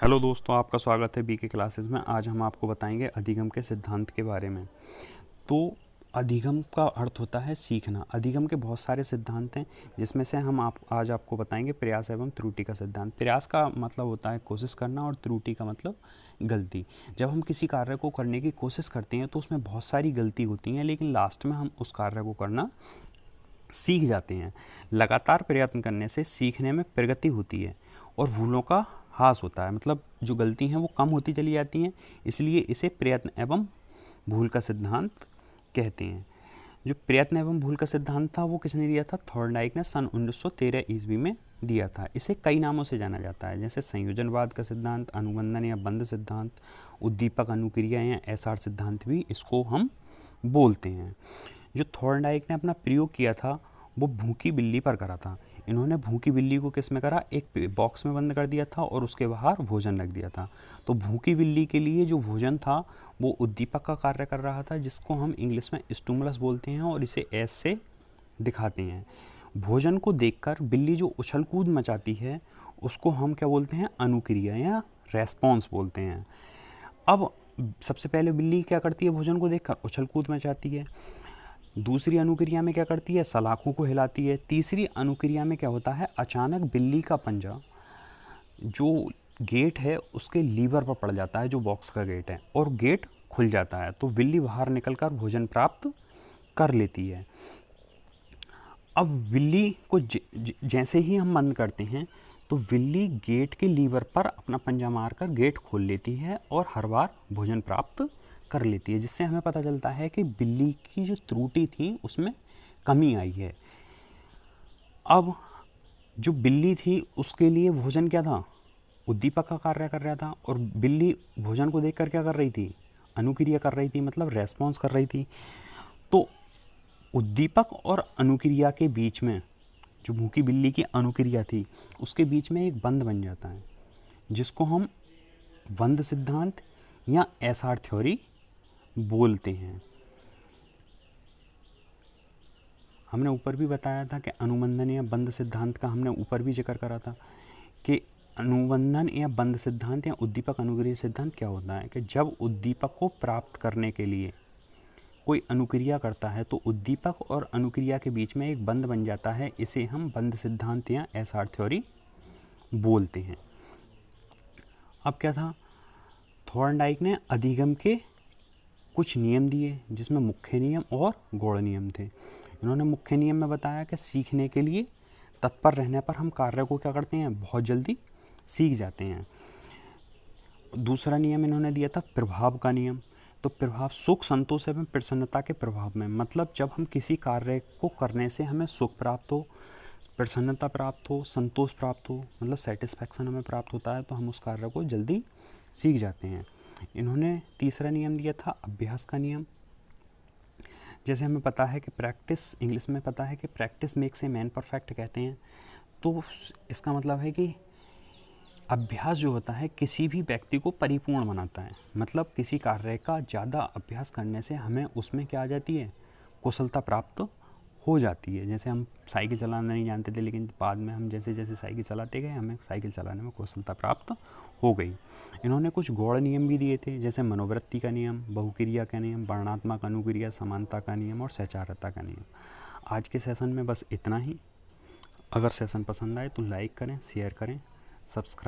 Hello दोस्तों, आपका स्वागत है बीके क्लासेस में। आज हम आपको बताएंगे अधिगम के सिद्धांत के बारे में। तो अधिगम का अर्थ होता है सीखना। अधिगम के बहुत सारे सिद्धांत हैं, जिसमें से हम आज आपको बताएंगे प्रयास एवं त्रुटि का सिद्धांत। प्रयास का मतलब होता है कोशिश करना और त्रुटि का मतलब गलती। जब हम किसी कार्य को करने की कोशिश करते हैं तो उसमें बहुत सारी गलती होती हैं, लेकिन लास्ट में हम उस कार्य को करना सीख जाते हैं। लगातार प्रयत्न करने से सीखने में प्रगति होती है और भूलों का ह्रास होता है। मतलब जो गलती हैं वो कम होती चली जाती हैं, इसलिए इसे प्रयत्न एवं भूल का सिद्धांत कहते हैं। जो प्रयत्न एवं भूल का सिद्धांत था वो किसने दिया था? थॉर्नडाइक ने सन 1913 ईस्वी में दिया था। इसे कई नामों से जाना जाता है, जैसे संयोजनवाद का सिद्धांत, अनुबंधन या बंध सिद्धांत, उद्दीपक अनुक्रिया या एसआर सिद्धांत भी इसको हम बोलते हैं। जो थॉर्नडाइक ने अपना प्रयोग किया था वो भूखी बिल्ली पर करा था। इन्होंने भूखी बिल्ली को किस में करा? एक बॉक्स में बंद कर दिया था और उसके बाहर भोजन रख दिया था। तो भूखी बिल्ली के लिए जो भोजन था वो उद्दीपक का कार्य कर रहा था, जिसको हम इंग्लिश में स्टिमुलस बोलते हैं और इसे एस से दिखाते हैं। भोजन को देखकर बिल्ली जो उछल कूद मचाती है उसको हम क्या बोलते हैं? अनुक्रिया या रेस्पॉन्स बोलते हैं। अब सबसे पहले बिल्ली क्या करती है? भोजन को देखकर उछल कूद मचाती है। दूसरी अनुक्रिया में क्या करती है? सलाखों को हिलाती है। तीसरी अनुक्रिया में क्या होता है? अचानक बिल्ली का पंजा जो गेट है उसके लीवर पर पड़ जाता है, जो बॉक्स का गेट है, और गेट खुल जाता है। तो बिल्ली बाहर निकलकर भोजन प्राप्त कर लेती है। अब बिल्ली को जैसे ही हम बंद करते हैं तो बिल्ली गेट के लीवर पर अपना पंजा मारकर गेट खोल लेती है और हर बार भोजन प्राप्त कर लेती है, जिससे हमें पता चलता है कि बिल्ली की जो त्रुटि थी उसमें कमी आई है। अब जो बिल्ली थी उसके लिए भोजन क्या था? उद्दीपक का कार्य कर रहा था, और बिल्ली भोजन को देखकर क्या कर रही थी? अनुक्रिया कर रही थी, मतलब रेस्पॉन्स कर रही थी। तो उद्दीपक और अनुक्रिया के बीच में, जो भूखी बिल्ली की अनुक्रिया थी उसके बीच में एक बंध बन जाता है, जिसको हम बंध सिद्धांत या एसआर थ्योरी बोलते हैं। हमने ऊपर भी बताया था कि अनुबंधन या बंध सिद्धांत का हमने ऊपर भी जिक्र करा था कि अनुबंधन या बंध सिद्धांत या उद्दीपक अनुक्रिया सिद्धांत क्या होता है कि जब उद्दीपक को प्राप्त करने के लिए कोई अनुक्रिया करता है तो उद्दीपक और अनुक्रिया के बीच में एक बंध बन जाता है। इसे हम बंध सिद्धांत या एसआर थ्योरी बोलते हैं। अब क्या था? थॉर्नडाइक ने अधिगम के कुछ नियम दिए, जिसमें मुख्य नियम और गौड़ नियम थे। इन्होंने मुख्य नियम में बताया कि सीखने के लिए तत्पर रहने पर हम कार्य को क्या करते हैं? बहुत जल्दी सीख जाते हैं। दूसरा नियम इन्होंने दिया था प्रभाव का नियम। तो प्रभाव सुख, संतोष एवं प्रसन्नता के प्रभाव में, मतलब जब हम किसी कार्य को करने से हमें सुख प्राप्त हो, प्रसन्नता प्राप्त हो, संतोष प्राप्त हो, मतलब सेटिस्फैक्शन हमें प्राप्त होता है, तो हम उस कार्य को जल्दी सीख जाते हैं। इन्होंने तीसरा नियम दिया था अभ्यास का नियम। जैसे हमें पता है कि प्रैक्टिस, इंग्लिश में पता है कि practice makes a man perfect कहते हैं। तो इसका मतलब है कि अभ्यास जो होता है किसी भी व्यक्ति को परिपूर्ण बनाता है। मतलब किसी कार्य का ज़्यादा अभ्यास करने से हमें उसमें क्या आ जाती है? कुशलता प्राप्त हो जाती है। जैसे हम साइकिल चलाना नहीं जानते थे, लेकिन बाद में हम जैसे जैसे साइकिल चलाते गए हमें साइकिल चलाने में कुशलता प्राप्त हो गई। इन्होंने कुछ गौड़ नियम भी दिए थे, जैसे मनोवृत्ति का नियम, बहुक्रिया का नियम, वर्णात्मक अनुक्रिया, समानता का नियम और सहचारता का नियम। आज के सेशन में बस इतना ही। अगर सेशन पसंद आए तो लाइक करें, शेयर करें, सब्सक्राइब